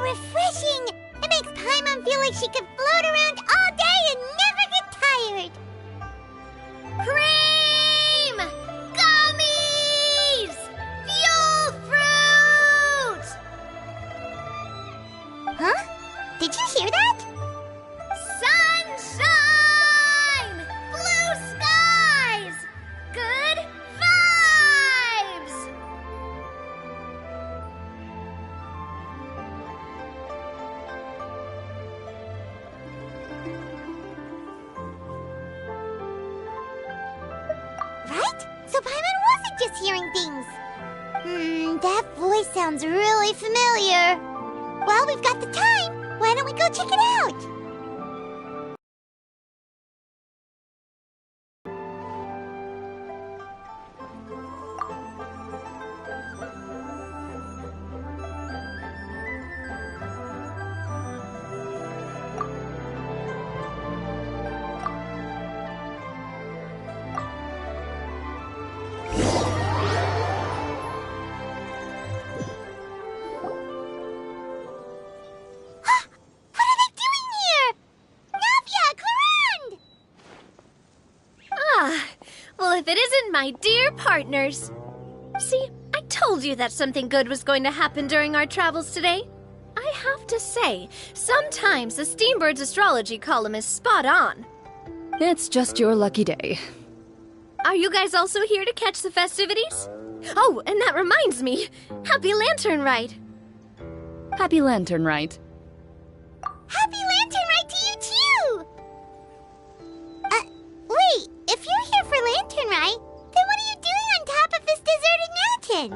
Refreshing! It makes Paimon feel like she could float around all day and never get tired! Cream! Gummies! Fuel fruit! Huh? Did you hear that? Sunshine! Blue skies! Good vibes! Right? So Paimon wasn't just hearing things. That voice sounds really familiar. Well, we've got the time. Why don't we go check it out? Well, if it isn't my dear partners. See, I told you that something good was going to happen during our travels today. I have to say, sometimes the Steambird's astrology column is spot on. It's just your lucky day. Are you guys also here to catch the festivities? Oh, and that reminds me. Happy Lantern Rite. Happy Lantern Rite. Happy Lantern Rite to you too! Wait, if you're here for Lantern Rite, then what are you doing on top of this deserted mountain?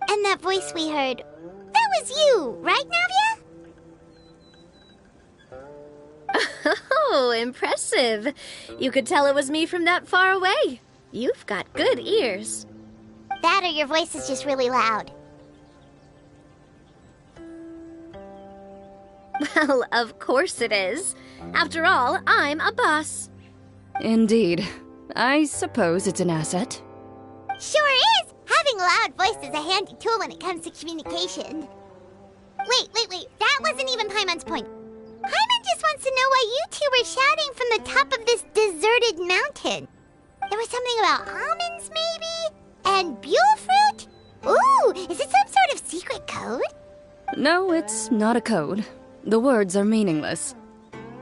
And that voice we heard, that was you, right, Navia? Oh, impressive. You could tell it was me from that far away. You've got good ears. That or your voice is just really loud. Well, of course it is. After all, I'm a boss. Indeed. I suppose it's an asset. Sure is! Having a loud voice is a handy tool when it comes to communication. Wait. That wasn't even Paimon's point. Paimon just wants to know why you two were shouting from the top of this deserted mountain. There was something about almonds, maybe? And buell fruit? Ooh, is it some sort of secret code? No, it's not a code. The words are meaningless.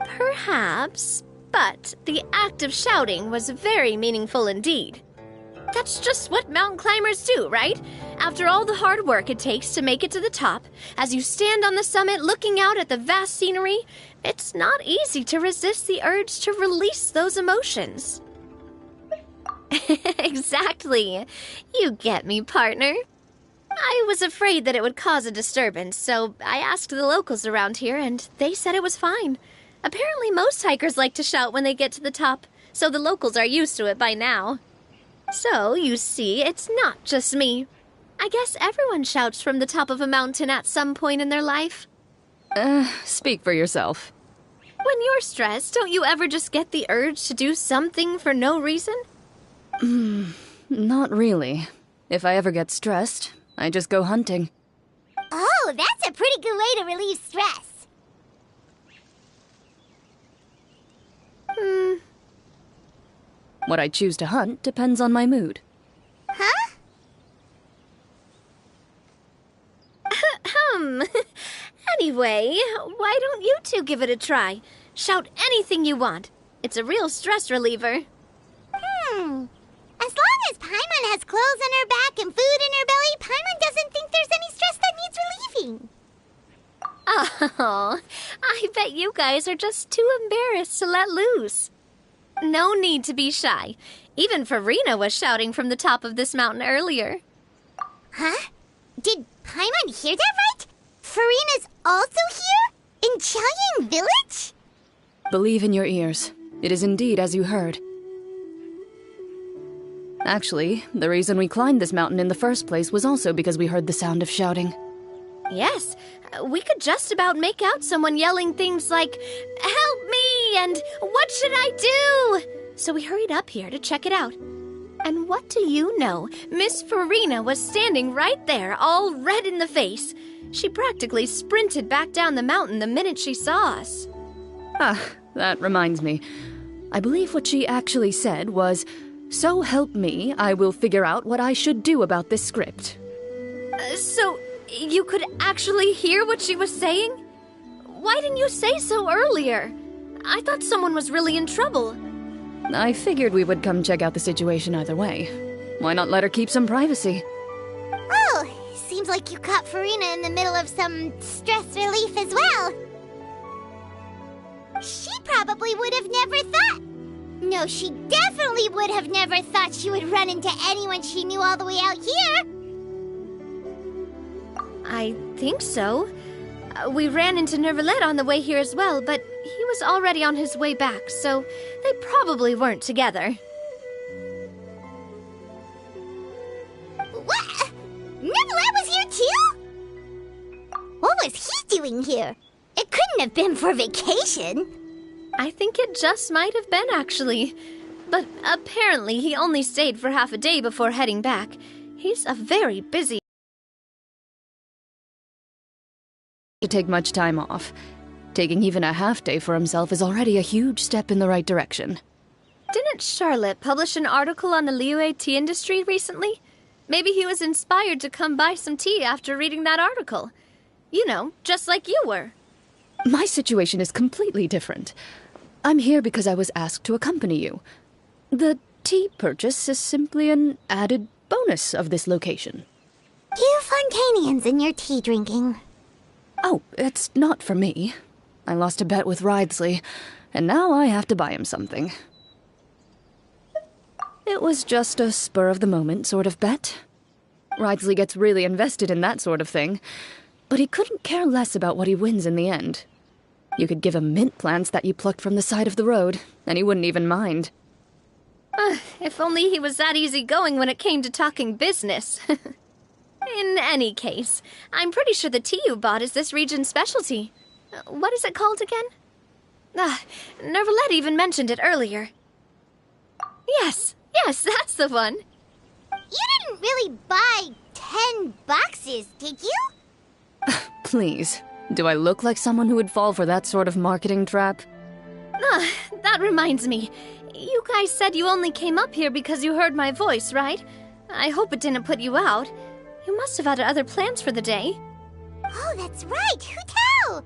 Perhaps, but the act of shouting was very meaningful indeed. That's just what mountain climbers do, right? After all the hard work it takes to make it to the top, as you stand on the summit looking out at the vast scenery, it's not easy to resist the urge to release those emotions. Exactly. You get me, partner. I was afraid that it would cause a disturbance, so I asked the locals around here, and they said it was fine. Apparently most hikers like to shout when they get to the top, so the locals are used to it by now. So, you see, it's not just me. I guess everyone shouts from the top of a mountain at some point in their life. Speak for yourself. When you're stressed, don't you ever just get the urge to do something for no reason? Not really. If I ever get stressed, I just go hunting. Oh, that's a pretty good way to relieve stress. What I choose to hunt depends on my mood. Huh? Anyway, why don't you two give it a try? Shout anything you want. It's a real stress reliever. As long as Paimon has clothes on her back and food in her belly, Paimon doesn't think there's any stress that needs relieving. Oh, I bet you guys are just too embarrassed to let loose. No need to be shy. Even Farina was shouting from the top of this mountain earlier. Huh? Did Paimon hear that right? Farina's also here? In Chaoyang Village? Believe in your ears. It is indeed as you heard. Actually, the reason we climbed this mountain in the first place was also because we heard the sound of shouting. Yes, we could just about make out someone yelling things like, "Help me!" and "What should I do?" So we hurried up here to check it out. And what do you know? Miss Farina was standing right there, all red in the face. She practically sprinted back down the mountain the minute she saw us. Ah, that reminds me. I believe what she actually said was, "So help me, I will figure out what I should do about this script." So you could actually hear what she was saying? Why didn't you say so earlier? I thought someone was really in trouble. I figured we would come check out the situation either way. Why not let her keep some privacy? Oh, seems like you caught Farina in the middle of some stress relief as well. She probably would have never thought. No, she definitely would have never thought she would run into anyone she knew all the way out here. I think so. We ran into Nervalet on the way here as well, but he was already on his way back, so they probably weren't together. What? Nervalet was here too? What was he doing here? It couldn't have been for vacation. I think it just might have been, actually. But apparently he only stayed for half a day before heading back. He's a very busy... To take much time off. Taking even a half day for himself is already a huge step in the right direction. Didn't Charlotte publish an article on the Liyue tea industry recently? Maybe he was inspired to come buy some tea after reading that article. You know, just like you were. My situation is completely different. I'm here because I was asked to accompany you. The tea purchase is simply an added bonus of this location. You Fontanians and your tea drinking. Oh, it's not for me. I lost a bet with Ridesley, and now I have to buy him something. It was just a spur-of-the-moment sort of bet. Ridesley gets really invested in that sort of thing, but he couldn't care less about what he wins in the end. You could give him mint plants that you plucked from the side of the road, and he wouldn't even mind. If only he was that easygoing when it came to talking business. In any case, I'm pretty sure the tea you bought is this region's specialty. What is it called again? Nervalet even mentioned it earlier. Yes, that's the one. You didn't really buy 10 boxes, did you? Please, do I look like someone who would fall for that sort of marketing trap? That reminds me. You guys said you only came up here because you heard my voice, right? I hope it didn't put you out. You must have had other plans for the day. Oh, that's right. Who tell?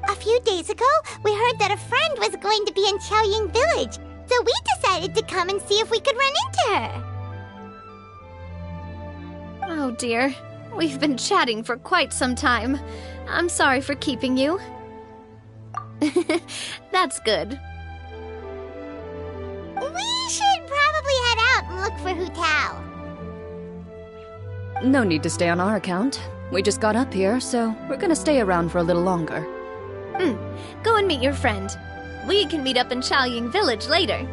A few days ago, we heard that a friend was going to be in Chaoyang Village, so we decided to come and see if we could run into her. Oh dear. We've been chatting for quite some time. I'm sorry for keeping you. That's good. We should probably head out and look for Hu Tao. No need to stay on our account. We just got up here, so we're gonna stay around for a little longer. Go and meet your friend. We can meet up in Chaoyang Village later.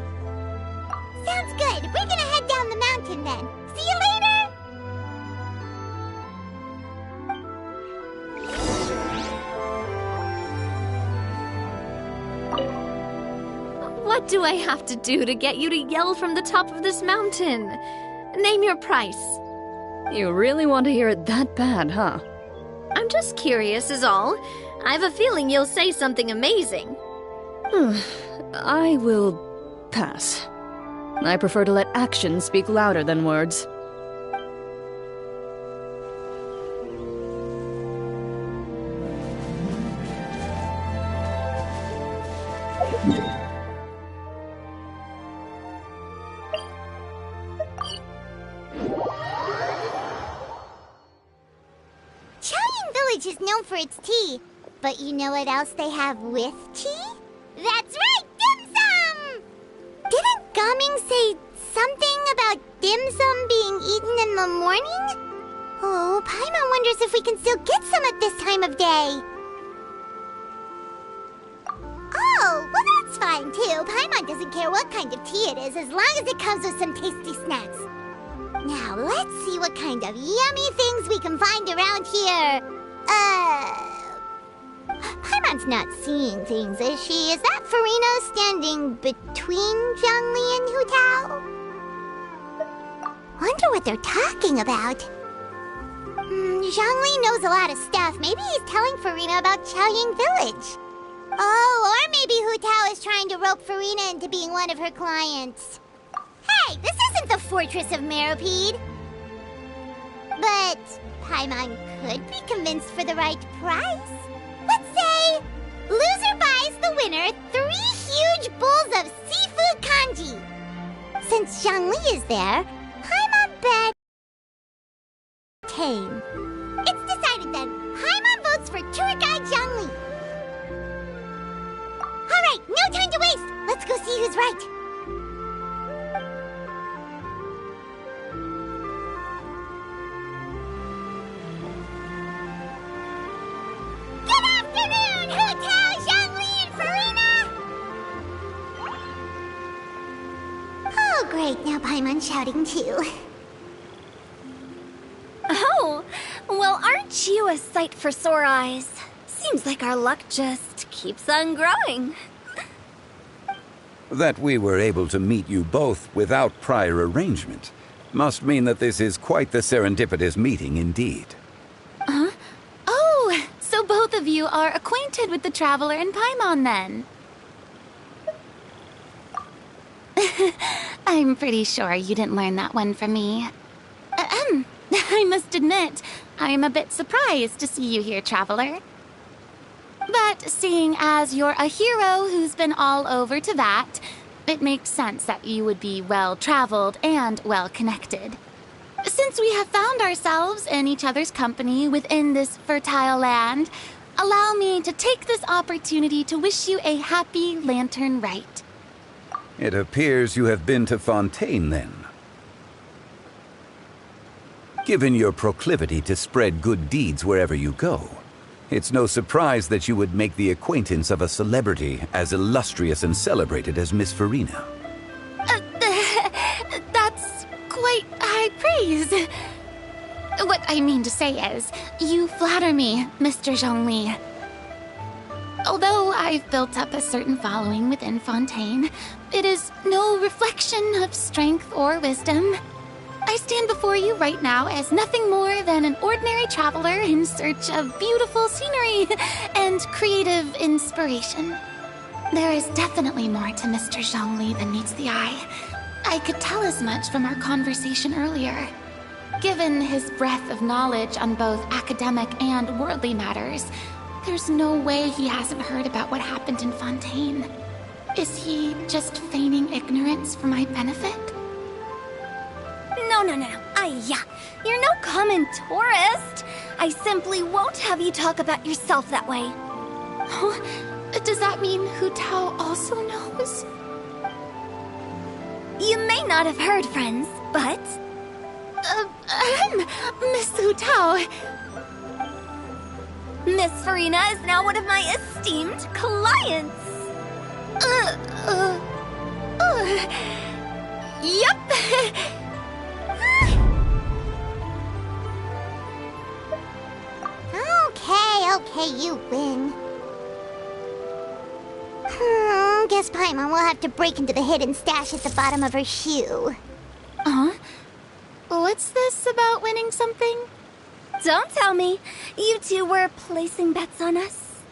Sounds good. We're gonna head down the mountain then. See you later! What do I have to do to get you to yell from the top of this mountain? Name your price. You really want to hear it that bad, huh? I'm just curious is all. I have a feeling you'll say something amazing. I will pass. I prefer to let actions speak louder than words. Chaoyang Village is known for its tea, but you know what else they have with tea? That's right, dim sum! Didn't Gaming say something about dim sum being eaten in the morning? Oh, Paimon wonders if we can still get some at this time of day. Oh, well that's fine too. Paimon doesn't care what kind of tea it is as long as it comes with some tasty snacks. Now, let's see what kind of yummy things we can find around here. Paimon's not seeing things, is she? Is that Furina standing between Zhongli and Hu Tao? Wonder what they're talking about. Zhongli knows a lot of stuff. Maybe he's telling Furina about Chaoying Village. Oh, or maybe Hu Tao is trying to rope Furina into being one of her clients. Hey, this isn't the Fortress of Meropide. But Paimon could be convinced for the right price. Let's say, loser buys the winner 3 huge bowls of seafood kanji. Since Zhongli is there, Paimon bet tame. It's decided then. Paimon votes for tour guide Zhongli. Alright, no time to waste. Let's go see who's right. Great, now Paimon's shouting too. Oh, well, aren't you a sight for sore eyes? Seems like our luck just keeps on growing. That we were able to meet you both without prior arrangement must mean that this is quite the serendipitous meeting indeed. Huh? Oh, so both of you are acquainted with the Traveler and Paimon then? I'm pretty sure you didn't learn that one from me. I must admit, I'm a bit surprised to see you here, Traveler. But seeing as you're a hero who's been all over to that, it makes sense that you would be well-traveled and well-connected. Since we have found ourselves in each other's company within this fertile land, allow me to take this opportunity to wish you a happy Lantern Rite. It appears you have been to Fontaine, then. Given your proclivity to spread good deeds wherever you go, it's no surprise that you would make the acquaintance of a celebrity as illustrious and celebrated as Miss Furina. That's quite high praise. What I mean to say is, you flatter me, Mr. Zhongli. Although I've built up a certain following within Fontaine, it is no reflection of strength or wisdom. I stand before you right now as nothing more than an ordinary traveler in search of beautiful scenery and creative inspiration. There is definitely more to Mr. Zhongli than meets the eye. I could tell as much from our conversation earlier. Given his breadth of knowledge on both academic and worldly matters, there's no way he hasn't heard about what happened in Fontaine. Is he just feigning ignorance for my benefit? No. You're no common tourist. I simply won't have you talk about yourself that way. Oh, does that mean Hu Tao also knows? You may not have heard, friends, but... Miss Hu Tao... Miss Furina is now one of my esteemed clients. Yep. Okay, you win. Guess Paimon will have to break into the hidden stash at the bottom of her shoe. What's this about winning something? Don't tell me. You two were placing bets on us.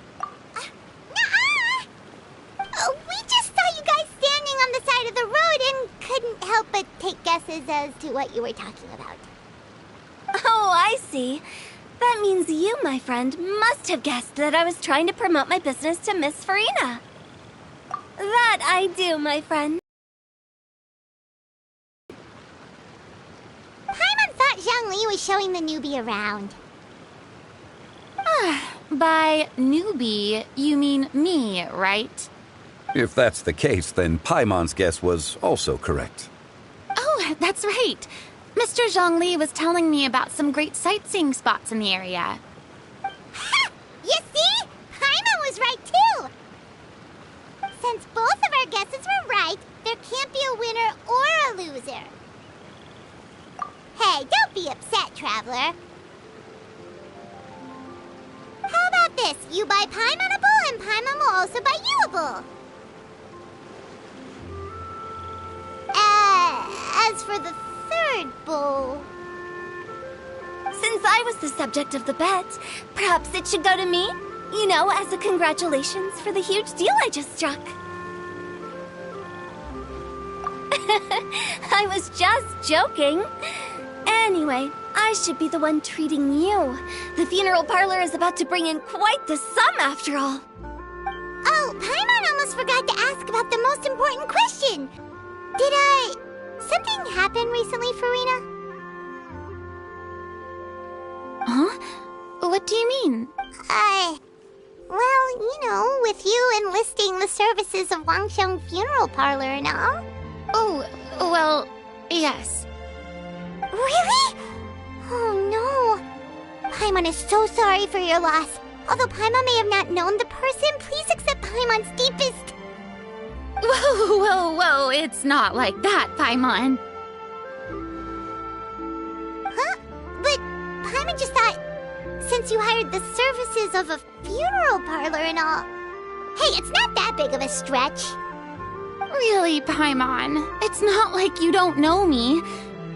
Nuh-uh! We just saw you guys standing on the side of the road and couldn't help but take guesses as to what you were talking about. Oh, I see. That means you, my friend, must have guessed that I was trying to promote my business to Miss Furina. That I do, my friend. Paimon thought Zhongli was showing the newbie around. By newbie, you mean me, right? If that's the case, then Paimon's guess was also correct. Oh, that's right. Mr. Zhongli was telling me about some great sightseeing spots in the area. Ha! You see? Paimon was right too! Since both of our guesses were right, there can't be a winner or a loser. Hey, don't be upset, Traveler. How about this? You buy Paimon a bowl, and Paimon will also buy you a bowl. As for the third bowl... Since I was the subject of the bet, perhaps it should go to me? You know, as a congratulations for the huge deal I just struck. I was just joking. Anyway, I should be the one treating you. The funeral parlor is about to bring in quite the sum after all. Oh, Paimon almost forgot to ask about the most important question. Something happen recently, Farina? Huh? What do you mean? Well, you know, with you enlisting the services of Wangsheng Funeral Parlor and all. Oh, well, yes. Really? Oh no. Paimon is so sorry for your loss. Although Paimon may have not known the person, please accept Paimon's deepest... Whoa, it's not like that, Paimon. Huh? But Paimon just thought, since you hired the services of a funeral parlor and all... Hey, it's not that big of a stretch. Really, Paimon? It's not like you don't know me.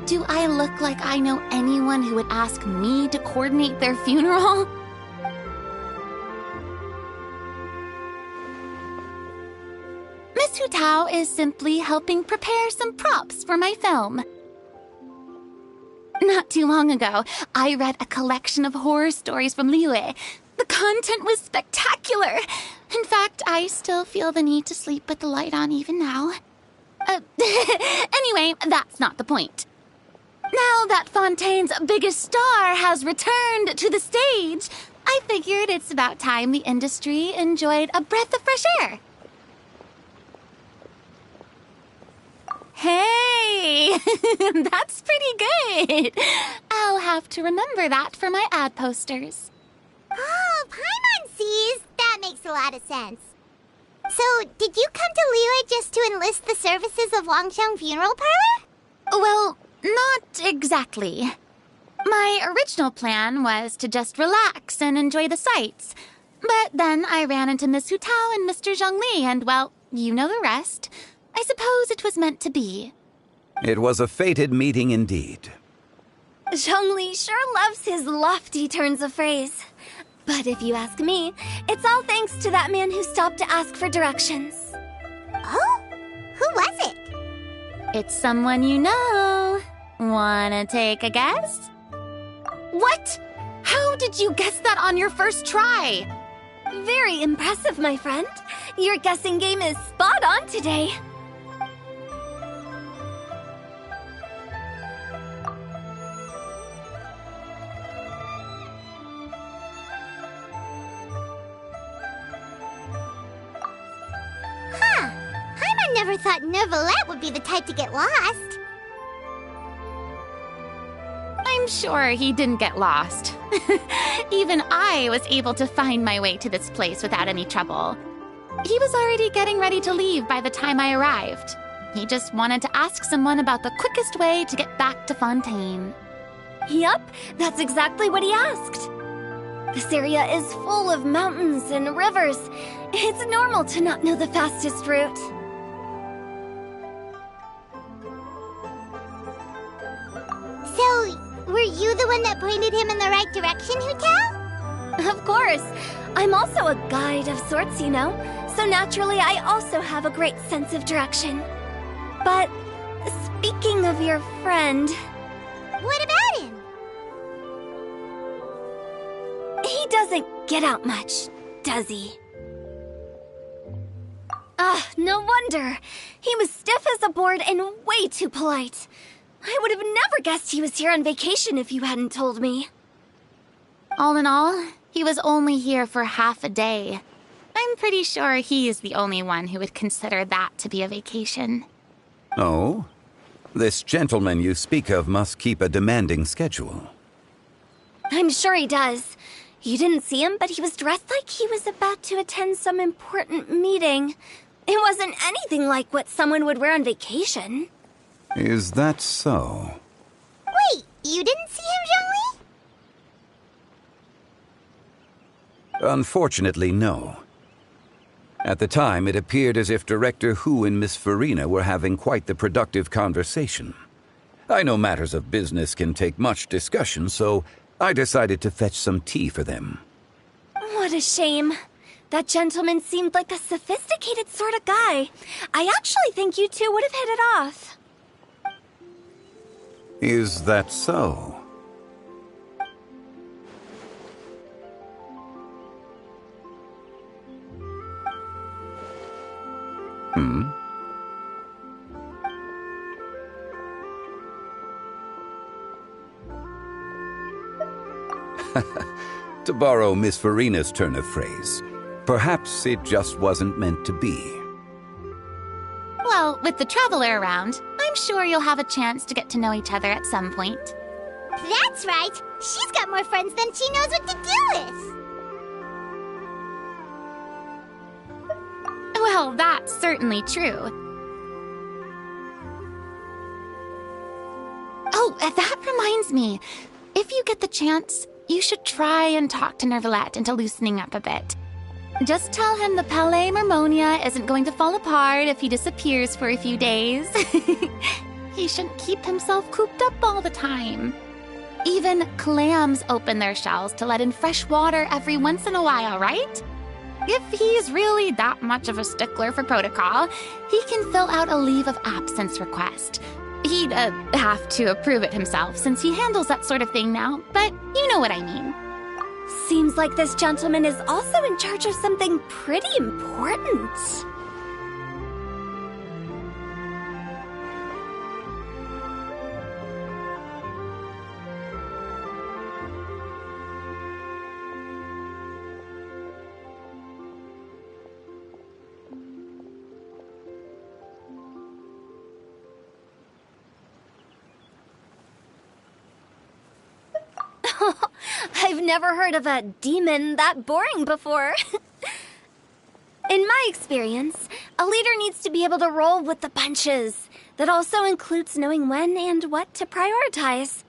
Do I look like I know anyone who would ask me to coordinate their funeral? Miss Hu Tao is simply helping prepare some props for my film. Not too long ago, I read a collection of horror stories from Liyue. The content was spectacular. In fact, I still feel the need to sleep with the light on even now. Anyway, that's not the point. Now that Fontaine's biggest star has returned to the stage, I figured it's about time the industry enjoyed a breath of fresh air. Hey, that's pretty good. I'll have to remember that for my ad posters. Oh, Paimon sees. That makes a lot of sense. So, did you come to Liyue just to enlist the services of Wangsheng Funeral Parlor? Well, not exactly. My original plan was to just relax and enjoy the sights. But then I ran into Miss Hu Tao and Mr. Zhongli, and well, you know the rest. I suppose it was meant to be. It was a fated meeting indeed. Zhongli sure loves his lofty turns of phrase. But if you ask me, it's all thanks to that man who stopped to ask for directions. Oh? Who was it? It's someone you know. Wanna take a guess? What? How did you guess that on your first try? Very impressive, my friend. Your guessing game is spot on today. Huh. Paimon never thought Neuvillette would be the type to get lost. I'm sure he didn't get lost. Even I was able to find my way to this place without any trouble. He was already getting ready to leave by the time I arrived. He just wanted to ask someone about the quickest way to get back to Fontaine. Yup, that's exactly what he asked. This area is full of mountains and rivers. It's normal to not know the fastest route. So, were you the one that pointed him in the right direction, Hu Tao? Of course. I'm also a guide of sorts, you know. So naturally, I also have a great sense of direction. But speaking of your friend... What about him? He doesn't get out much, does he? Ah, no wonder. He was stiff as a board and way too polite. I would have never guessed he was here on vacation if you hadn't told me. All in all, he was only here for half a day. I'm pretty sure he is the only one who would consider that to be a vacation. Oh? This gentleman you speak of must keep a demanding schedule. I'm sure he does. You didn't see him, but he was dressed like he was about to attend some important meeting. It wasn't anything like what someone would wear on vacation. Is that so? Wait, you didn't see him, Zhongli? Unfortunately, no. At the time, it appeared as if Director Hu and Miss Farina were having quite the productive conversation. I know matters of business can take much discussion, so I decided to fetch some tea for them. What a shame. That gentleman seemed like a sophisticated sort of guy. I actually think you two would have hit it off. Is that so? To borrow Miss Farina's turn of phrase, perhaps it just wasn't meant to be. Well, with the Traveler around, I'm sure you'll have a chance to get to know each other at some point. That's right. She's got more friends than she knows what to do with. Well, that's certainly true. Oh, that reminds me. If you get the chance, you should try and talk to Nervalette into loosening up a bit. Just tell him the Palais Mermonia isn't going to fall apart if he disappears for a few days. He shouldn't keep himself cooped up all the time. Even clams open their shells to let in fresh water every once in a while, right? If he's really that much of a stickler for protocol, he can fill out a leave of absence request. He'd have to approve it himself since he handles that sort of thing now, but you know what I mean. Seems like this gentleman is also in charge of something pretty important. I've never heard of a demon that boring before. In my experience, a leader needs to be able to roll with the punches. That also includes knowing when and what to prioritize.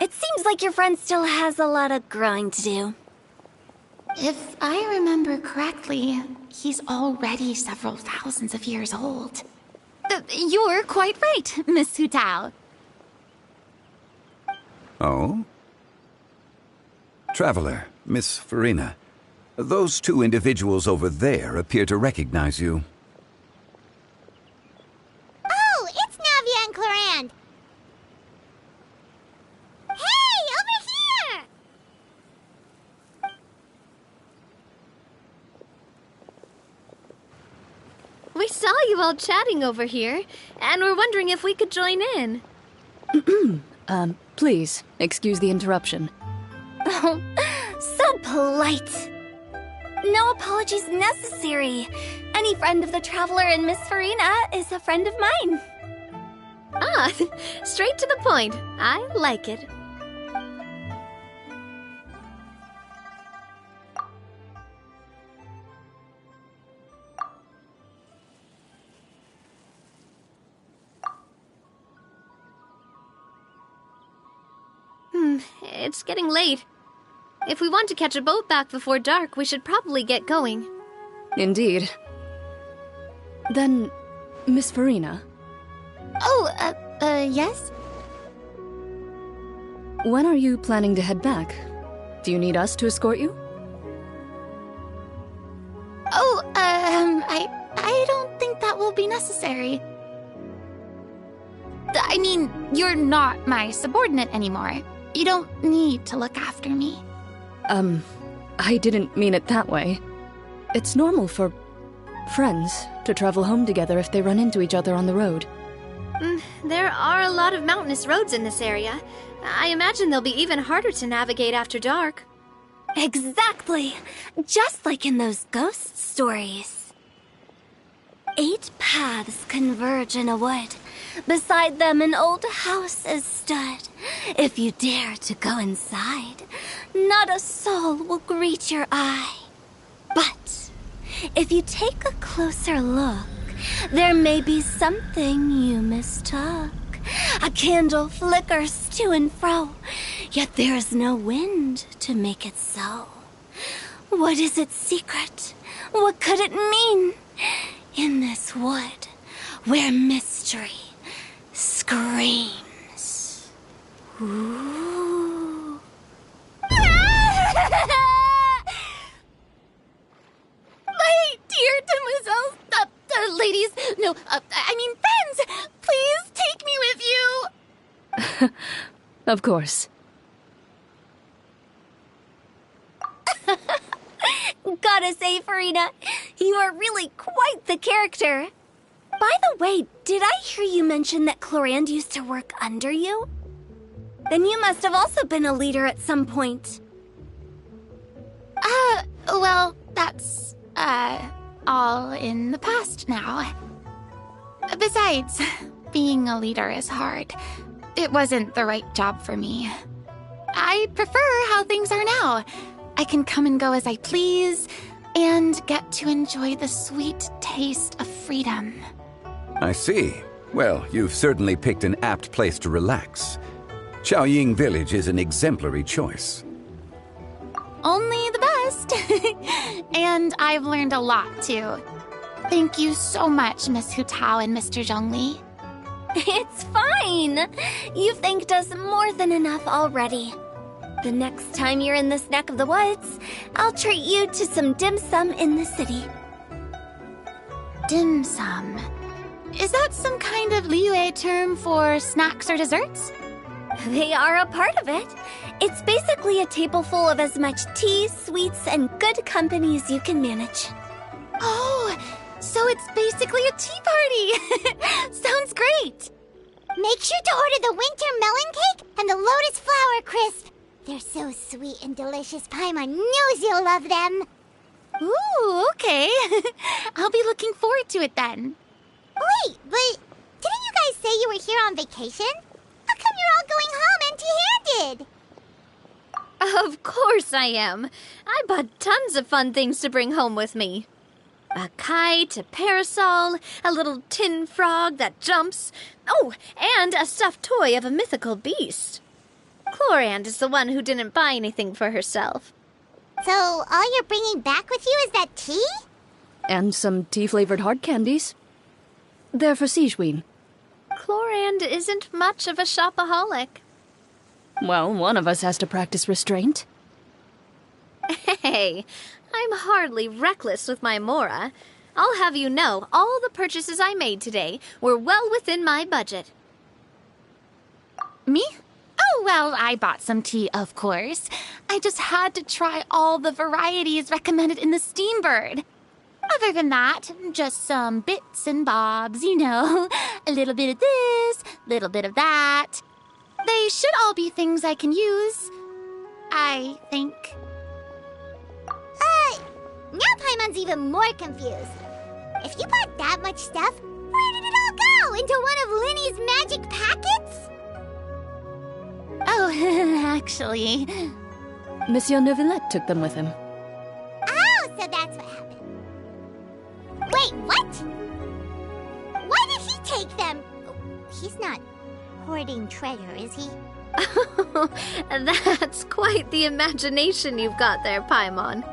It seems like your friend still has a lot of growing to do. If I remember correctly, he's already several thousands of years old. You're quite right, Miss Hu Tao. Oh? Traveler, Miss Farina, those two individuals over there appear to recognize you. Oh, it's Navia and Clarand. Hey, over here! We saw you all chatting over here, and we're wondering if we could join in. Please, excuse the interruption. Oh, so polite. No apologies necessary. Any friend of the Traveler and Miss Farina is a friend of mine. Ah, straight to the point. I like it. It's getting late. If we want to catch a boat back before dark, we should probably get going. Indeed. Then, Miss Farina, Oh, yes? when are you planning to head back? Do you need us to escort you? Oh, I don't think that will be necessary. I mean, you're not my subordinate anymore. You don't need to look after me. I didn't mean it that way. It's normal for friends to travel home together if they run into each other on the road. There are a lot of mountainous roads in this area. I imagine they'll be even harder to navigate after dark. Exactly. Just like in those ghost stories. 8 paths converge in a wood. Beside them an old house has stood. If you dare to go inside, not a soul will greet your eye. But if you take a closer look, there may be something you mistook. A candle flickers to and fro, yet there is no wind to make it so. What is its secret? What could it mean? In this wood, where mystery screams. Ooh. My dear demoiselles, ladies, no, I mean friends, please take me with you. Of course. Gotta say, Farina, you are really quite the character. By the way, did I hear you mention that Clorand used to work under you? Then you must have also been a leader at some point. Well, that's, all in the past now. Besides, being a leader is hard. It wasn't the right job for me. I prefer how things are now. I can come and go as I please, and get to enjoy the sweet taste of freedom. I see. Well, you've certainly picked an apt place to relax. Chaoying Village is an exemplary choice. Only the best. And I've learned a lot, too. Thank you so much, Miss Hu Tao and Mr. Zhongli. It's fine. You've thanked us more than enough already. The next time you're in this neck of the woods, I'll treat you to some dim sum in the city. Dim sum. Is that some kind of Liyue term for snacks or desserts? They are a part of it. It's basically a table full of as much tea, sweets, and good company as you can manage. Oh, so it's basically a tea party. Sounds great. Make sure to order the winter melon cake and the lotus flower crisp. They're so sweet and delicious. Paimon knows you'll love them. Ooh, okay. I'll be looking forward to it then. Wait, but didn't you guys say you were here on vacation? How come you're all going home empty-handed? Of course I am. I bought tons of fun things to bring home with me. A kite, a parasol, a little tin frog that jumps. Oh, and a stuffed toy of a mythical beast. Clorand is the one who didn't buy anything for herself. So all you're bringing back with you is that tea? And some tea-flavored hard candies. They're for Sigewin. Clorand isn't much of a shopaholic. Well, one of us has to practice restraint. Hey, I'm hardly reckless with my Mora. I'll have you know, all the purchases I made today were well within my budget. Me? Oh, well, I bought some tea, of course. I just had to try all the varieties recommended in the Steambird. Other than that, just some bits and bobs, you know. A little bit of this, little bit of that. They should all be things I can use, I think. Now Paimon's even more confused. If you bought that much stuff, where did it all go? Into one of Linny's magic packets? Oh, actually... Monsieur Neuvillette took them with him. Oh, so that's what happened. Wait, what? Why did he take them? He's not hoarding treasure, is he? That's quite the imagination you've got there, Paimon.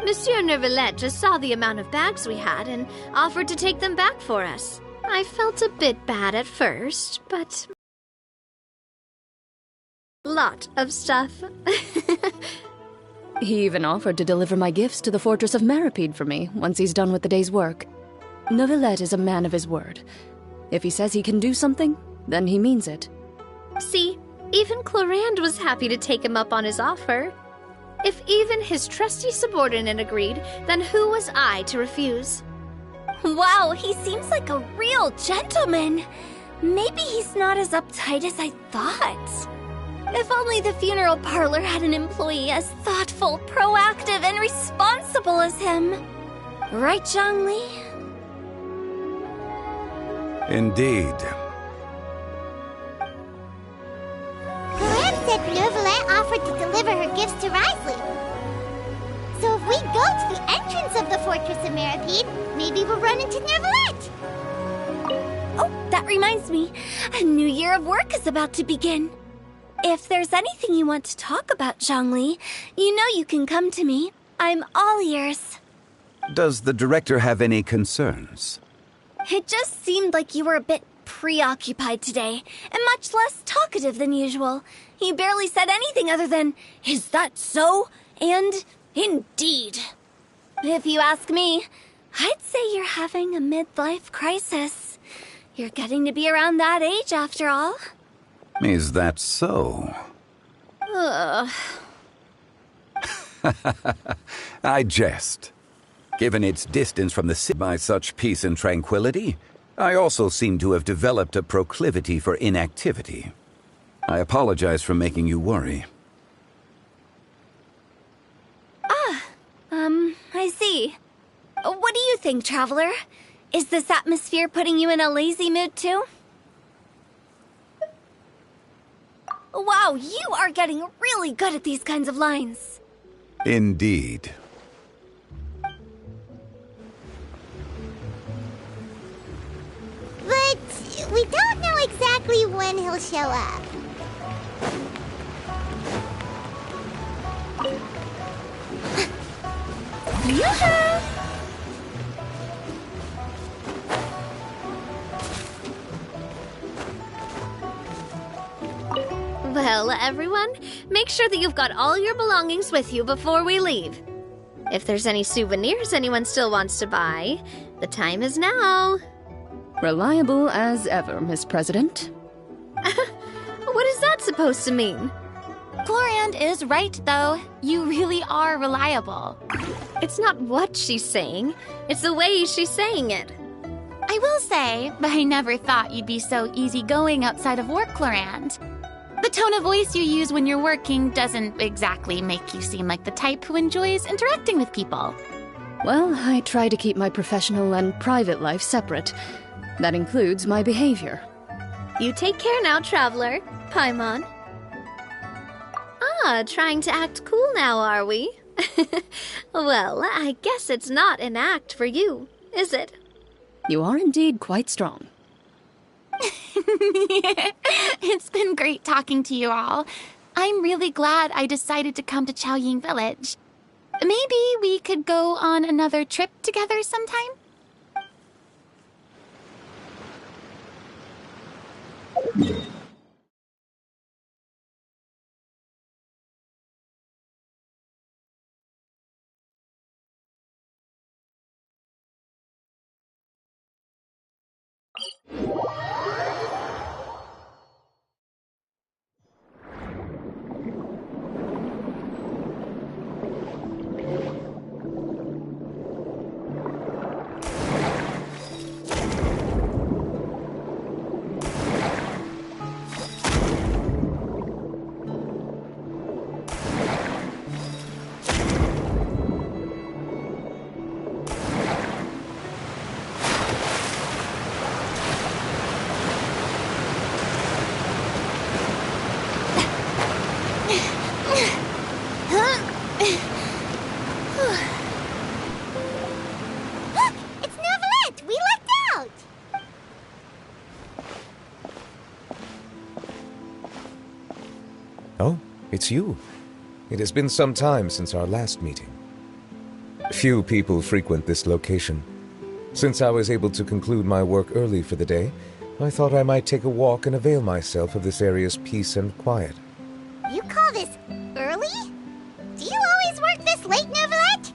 Monsieur Neuvillette just saw the amount of bags we had and offered to take them back for us. I felt a bit bad at first, but... lot of stuff. He even offered to deliver my gifts to the Fortress of Maripede for me once he's done with the day's work. Neuvillette is a man of his word. If he says he can do something, then he means it. See, even Clorand was happy to take him up on his offer. If even his trusty subordinate agreed, then who was I to refuse? Wow, he seems like a real gentleman. Maybe he's not as uptight as I thought. If only the funeral parlor had an employee as thoughtful, proactive, and responsible as him. Right, Zhongli? Indeed. Graham said Nervalet offered to deliver her gifts to Risley. So if we go to the entrance of the Fortress of Meripede, maybe we'll run into Nervalet. Oh, that reminds me. A new year of work is about to begin. If there's anything you want to talk about, Zhongli, you know you can come to me. I'm all ears. Does the director have any concerns? It just seemed like you were a bit preoccupied today, and much less talkative than usual. You barely said anything other than, "Is that so?" and "Indeed." If you ask me, I'd say you're having a midlife crisis. You're getting to be around that age after all. Is that so? Ugh. I jest. Given its distance from the city by such peace and tranquility, I also seem to have developed a proclivity for inactivity. I apologize for making you worry. I see. What do you think, Traveler? Is this atmosphere putting you in a lazy mood too? Wow, you are getting really good at these kinds of lines. Indeed. But we don't know exactly when he'll show up. Yoo-hoo! Well, everyone, make sure that you've got all your belongings with you before we leave. If there's any souvenirs anyone still wants to buy, the time is now. Reliable as ever, Miss President. What is that supposed to mean? Chlorand is right, though. You really are reliable. It's not what she's saying, it's the way she's saying it. I will say, but I never thought you'd be so easygoing outside of work, Chlorand. The tone of voice you use when you're working doesn't exactly make you seem like the type who enjoys interacting with people. Well, I try to keep my professional and private life separate. That includes my behavior. You take care now, Traveler. Paimon. Ah, trying to act cool now, are we? Well, I guess it's not an act for you, is it? You are indeed quite strong. It's been great talking to you all. I'm really glad I decided to come to Chaoying Village. Maybe we could go on another trip together sometime? Look! It's Nervalet! We lucked out! Oh, it's you. It has been some time since our last meeting. Few people frequent this location. Since I was able to conclude my work early for the day, I thought I might take a walk and avail myself of this area's peace and quiet. You call this early? Do you always work this late, Nervalet?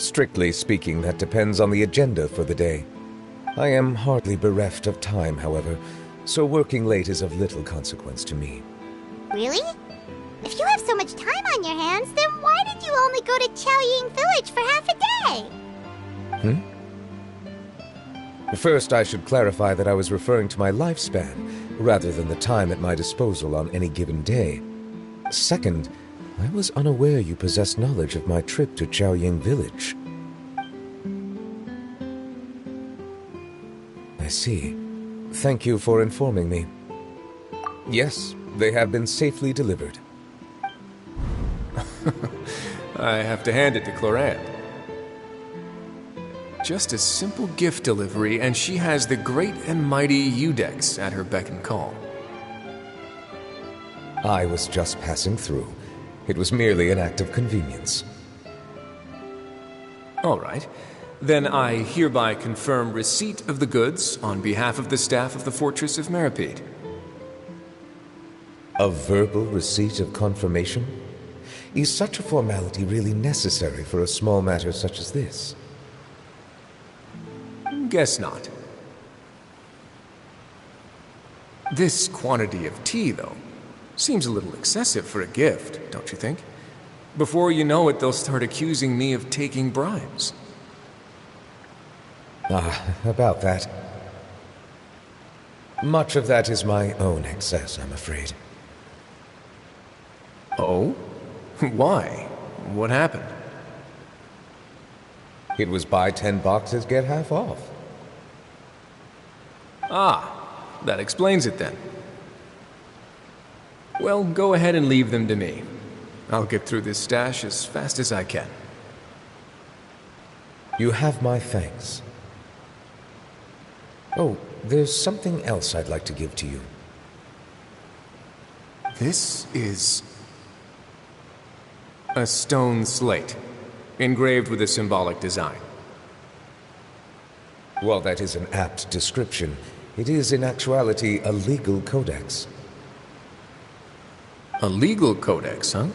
Strictly speaking, that depends on the agenda for the day. I am hardly bereft of time, however, so working late is of little consequence to me. Really? If you have so much time on your hands, then why did you only go to Chaoying Village for half a day? First, I should clarify that I was referring to my lifespan, rather than the time at my disposal on any given day. Second, I was unaware you possessed knowledge of my trip to Chaoying Village. I see. Thank you for informing me. Yes, they have been safely delivered. I have to hand it to Clorand. Just a simple gift delivery, and she has the great and mighty Udex at her beck and call. I was just passing through. It was merely an act of convenience. All right. Then I hereby confirm receipt of the goods on behalf of the staff of the Fortress of Meripede. A verbal receipt of confirmation? Is such a formality really necessary for a small matter such as this? Guess not. This quantity of tea, though, seems a little excessive for a gift, don't you think? Before you know it, they'll start accusing me of taking bribes. About that. Much of that is my own excess, I'm afraid. Oh? Why? What happened? It was buy 10 boxes, get half off. That explains it then. Well, go ahead and leave them to me. I'll get through this stash as fast as I can. You have my thanks. Oh, there's something else I'd like to give to you. This is a stone slate, engraved with a symbolic design. While that is an apt description, it is in actuality a legal codex. A legal codex, huh?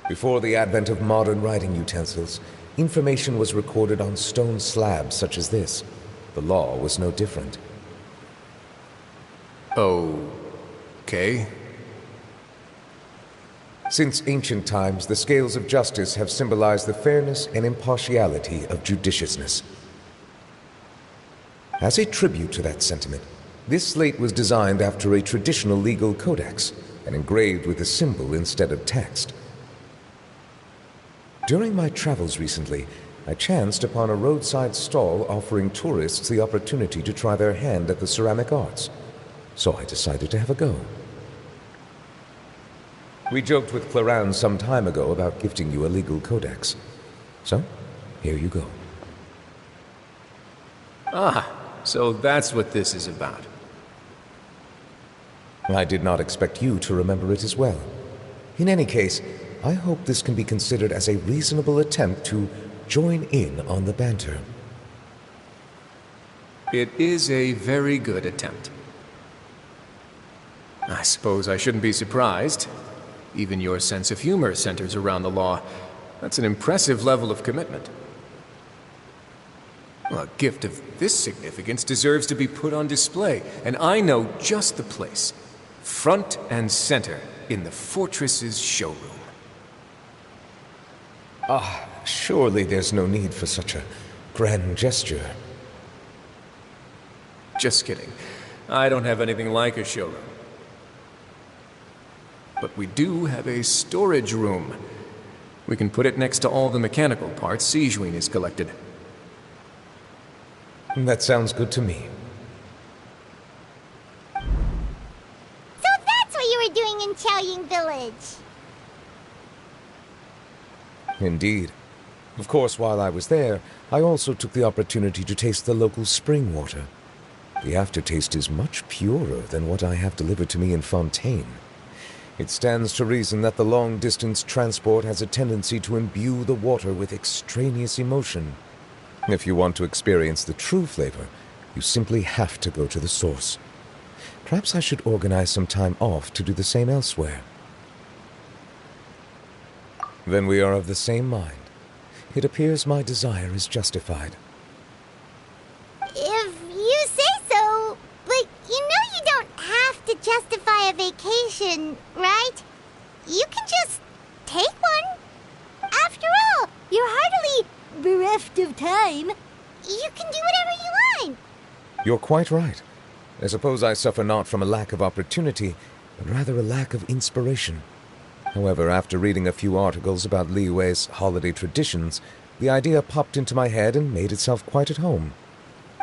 Before the advent of modern writing utensils, information was recorded on stone slabs such as this. The law was no different. Okay. Since ancient times, the scales of justice have symbolized the fairness and impartiality of judiciousness. As a tribute to that sentiment, this slate was designed after a traditional legal codex and engraved with a symbol instead of text. During my travels recently, I chanced upon a roadside stall offering tourists the opportunity to try their hand at the ceramic arts, so I decided to have a go. We joked with Clorand some time ago about gifting you a legal codex. So, here you go. So that's what this is about. I did not expect you to remember it as well. In any case, I hope this can be considered as a reasonable attempt to join in on the banter. It is a very good attempt. I suppose I shouldn't be surprised. Even your sense of humor centers around the law. That's an impressive level of commitment. Well, a gift of this significance deserves to be put on display, and I know just the place. Front and center in the Fortress's showroom. Surely there's no need for such a grand gesture. Just kidding. I don't have anything like a showroom. But we do have a storage room. We can put it next to all the mechanical parts Sijuin has collected. That sounds good to me. So that's what you were doing in Chaoying Village. Indeed. Of course, while I was there, I also took the opportunity to taste the local spring water. The aftertaste is much purer than what I have delivered to me in Fontaine. It stands to reason that the long-distance transport has a tendency to imbue the water with extraneous emotion. If you want to experience the true flavor, you simply have to go to the source. Perhaps I should organize some time off to do the same elsewhere. Then we are of the same mind. It appears my desire is justified. If you say so, but you know you don't have to justify a vacation, right? You can just take one. After all, you're hardly bereft of time. You can do whatever you want. You're quite right. I suppose I suffer not from a lack of opportunity, but rather a lack of inspiration. However, after reading a few articles about Liyue's holiday traditions, the idea popped into my head and made itself quite at home.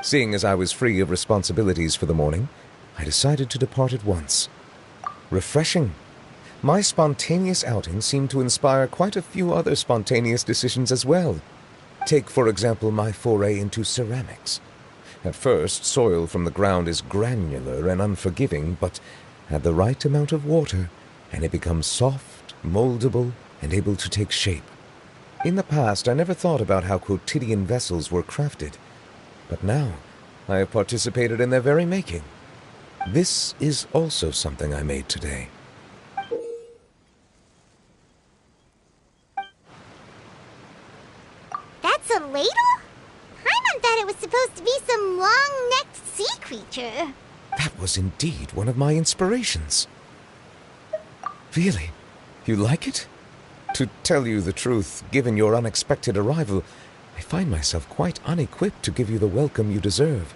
Seeing as I was free of responsibilities for the morning, I decided to depart at once. Refreshing. My spontaneous outing seemed to inspire quite a few other spontaneous decisions as well. Take, for example, my foray into ceramics. At first, soil from the ground is granular and unforgiving, but add the right amount of water, and it becomes soft, moldable, and able to take shape. In the past, I never thought about how quotidian vessels were crafted, but now I have participated in their very making. This is also something I made today. That's a ladle? Paimon thought it was supposed to be some long-necked sea creature. That was indeed one of my inspirations. Really? You like it? To tell you the truth, given your unexpected arrival, I find myself quite unequipped to give you the welcome you deserve.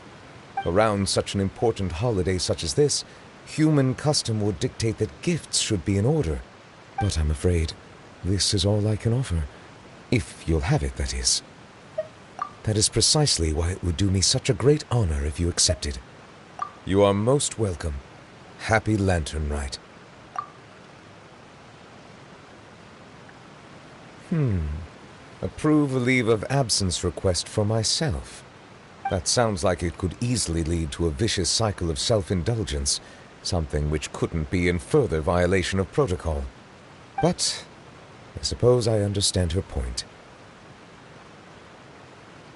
Around such an important holiday such as this, human custom would dictate that gifts should be in order. But I'm afraid this is all I can offer. If you'll have it, that is. That is precisely why it would do me such a great honor if you accepted. You are most welcome. Happy Lantern Rite. Approve a leave of absence request for myself. That sounds like it could easily lead to a vicious cycle of self-indulgence, something which couldn't be in further violation of protocol. But I suppose I understand her point.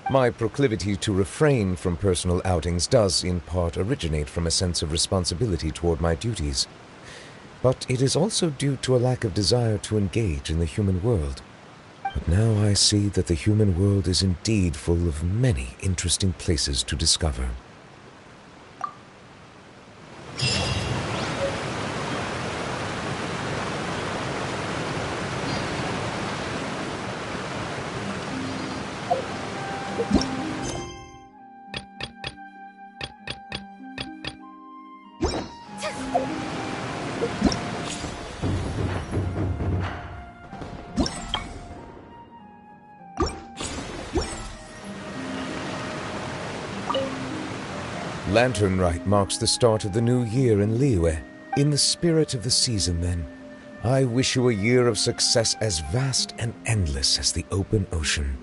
My proclivity to refrain from personal outings does, in part, originate from a sense of responsibility toward my duties. But it is also due to a lack of desire to engage in the human world. But now I see that the human world is indeed full of many interesting places to discover. Lantern Rite marks the start of the new year in Liyue. In the spirit of the season, then, I wish you a year of success as vast and endless as the open ocean.